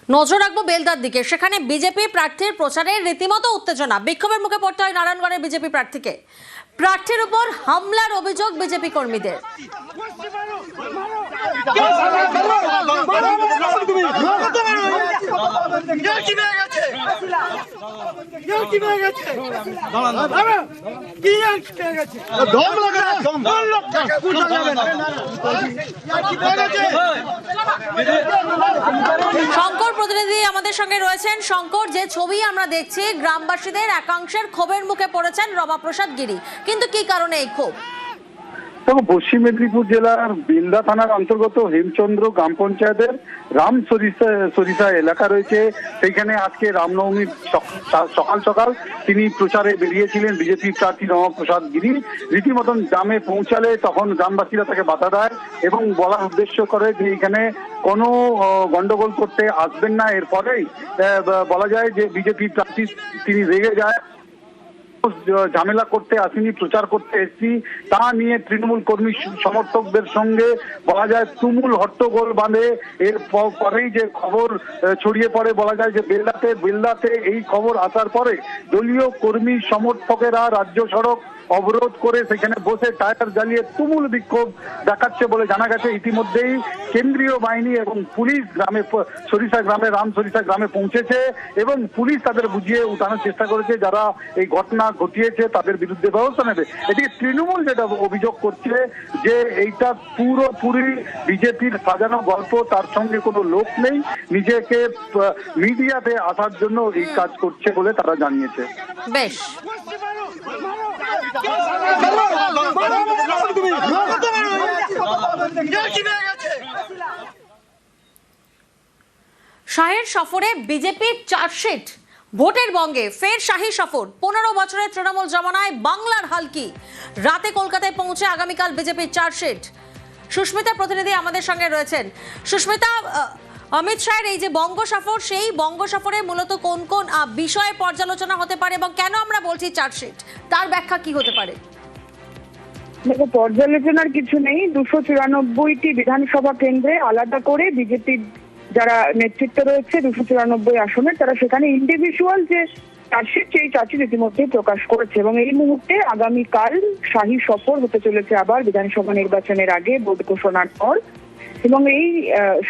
নজর রাখবো বেলদার দিকে। সেখানে বিজেপি প্রার্থীর প্রচারের রীতিমতো উত্তেজনা, বিক্ষোভের মুখে পড়তে হয় নারায়ণগড়ের বিজেপি প্রার্থীকে। প্রার্থীর উপর হামলার অভিযোগ বিজেপি কর্মীদের। শঙ্কর প্রতিনিধি আমাদের সঙ্গে রয়েছেন। শঙ্কর, যে ছবি আমরা দেখছি, গ্রামবাসীদের একাংশের ক্ষোভের মুখে পড়েছেন রমাপ্রসাদ গিরি, কিন্তু কি কারণে এই ক্ষোভ? দেখো, পশ্চিম মেদিনীপুর জেলার বিলদা থানার অন্তর্গত হেমচন্দ্র গ্রাম পঞ্চায়েতের রাম সরিষা এলাকা রয়েছে। সেইখানে আজকে রামনবমীর সকাল সকাল তিনি প্রচারে বেরিয়েছিলেন বিজেপি প্রার্থী রমাপ্রসাদ গিরি। রীতিমতন গ্রামে পৌঁছালে তখন গ্রামবাসীরা তাকে বাধা দেয় এবং বলার উদ্দেশ্য করে যে এখানে কোনো গন্ডগোল করতে আসবেন না। এরপরেই বলা যায় যে বিজেপি প্রার্থী তিনি রেগে যায়, ঝামেলা করতে আসেনি, প্রচার করতে এসেছি, তা নিয়ে তৃণমূল কর্মী সমর্থকদের সঙ্গে বলা যায় তুমুল হট্টগোল বাঁধে। এর পরেই যে খবর ছড়িয়ে পড়ে, বলা যায় যে বেলদাতে এই খবর আসার পরে দলীয় কর্মী সমর্থকেরা রাজ্য সড়ক অবরোধ করে সেখানে বসে টায়ার জ্বালিয়ে তুমুল বিক্ষোভ দেখাচ্ছে বলে জানা গেছে। ইতিমধ্যেই কেন্দ্রীয় বাহিনী এবং পুলিশ রাম সরিষা গ্রামে পৌঁছেছে এবং পুলিশ তাদের বুঝিয়ে উঠানোর চেষ্টা করেছে। যারা এই ঘটনা ঘটিয়েছে তাদের বিরুদ্ধে ব্যবস্থা নেবে। এদিকে তৃণমূল যেটা অভিযোগ করছে যে এইটা পুরোপুরি বিজেপির সাজানো গল্প, তার সঙ্গে কোনো লোক নেই, নিজেকে মিডিয়াতে আসার জন্য এই কাজ করছে বলে তারা জানিয়েছে। বেশ, শাহের সফরে বিজেপির চার্জশিট, ভোটের বঙ্গে ফের শাহী সফর। 15 বছরের তৃণমূল জমানায় বাংলার হাল কি? রাতে কলকাতায় পৌঁছে আগামীকাল বিজেপির চার্জশিট। সুস্মিতা প্রতিনিধি আমাদের সঙ্গে রয়েছেন। সুস্মিতা, অমিত শাহের এই যে বঙ্গ সফর, সেই বঙ্গ সফরে মূলত কোন কোন বিষয়ে পর্যালোচনা হতে পারে এবং কেন আমরা বলছি চার্জশিট, তার ব্যাখ্যা কি হতে পারে? দেখো, পর্যালোচনার কিছু নেই। 294টি বিধানসভা কেন্দ্রে আলাদা করে বিজেপির যারা নেতৃত্ব রয়েছে 294 আসনের, তারা সেখানে ইন্ডিভিজুয়াল যে চার্জশিট, সেই চার্জশিট ইতিমধ্যে প্রকাশ করেছে এবং এই মুহূর্তে আগামীকাল শাহী সফর হতে চলেছে আবার বিধানসভা নির্বাচনের আগে ভোট ঘোষণার পর। এবং এই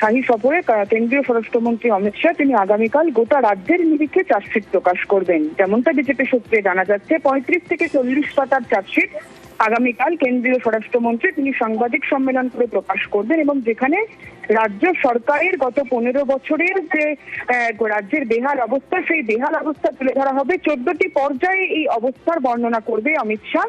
শাহী সফরে কেন্দ্রীয় স্বরাষ্ট্রমন্ত্রী অমিত শাহ তিনি আগামীকাল গোটা রাজ্যের নিরিখে চার্জশিট প্রকাশ করবেন। যেমনটা বিজেপি সূত্রে জানা যাচ্ছে, 35 থেকে 40 পাতার চার্জশিট আগামীকাল কেন্দ্রীয় স্বরাষ্ট্রমন্ত্রী তিনি সাংবাদিক সম্মেলন করে প্রকাশ করবেন এবং যেখানে রাজ্য সরকারের গত 15 বছরের যে রাজ্যের বেহাল অবস্থা, সেই বেহাল অবস্থা তুলে ধরা হবে। 14টি পর্যায়ে এই অবস্থার বর্ণনা করবে অমিত শাহ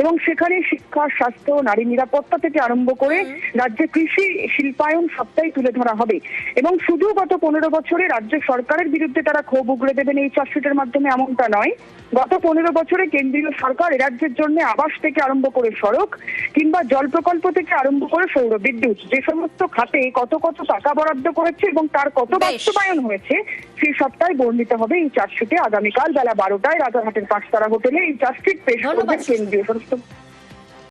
এবং সেখানে শিক্ষা, স্বাস্থ্য, নারী নিরাপত্তা থেকে আরম্ভ করে রাজ্যে কৃষি, শিল্পায়ন সবটাই তুলে ধরা হবে। এবং শুধু গত 15 বছরে রাজ্য সরকারের বিরুদ্ধে তারা ক্ষোভ উগড়ে দেবেন এই চার্জশিটের মাধ্যমে, এমনটা নয়। গত 15 বছরে কেন্দ্রীয় সরকার রাজ্যের জন্য আবাস থেকে আরম্ভ করে সড়ক কিংবা জল প্রকল্প থেকে আরম্ভ করে সৌর বিদ্যুৎ, যে সমস্ত খাতে কত টাকা বরাদ্দ করেছে এবং তার কত বাস্তবায়ন হয়েছে, সেই সবটাই বর্ণিত হবে এই চার্জশিটে। আগামীকাল বেলা 12টায় রাজারহাটের 5 তারা হোটেলে এই চার্জশিট পেশ করবে কেন্দ্রীয় স্বরাষ্ট্র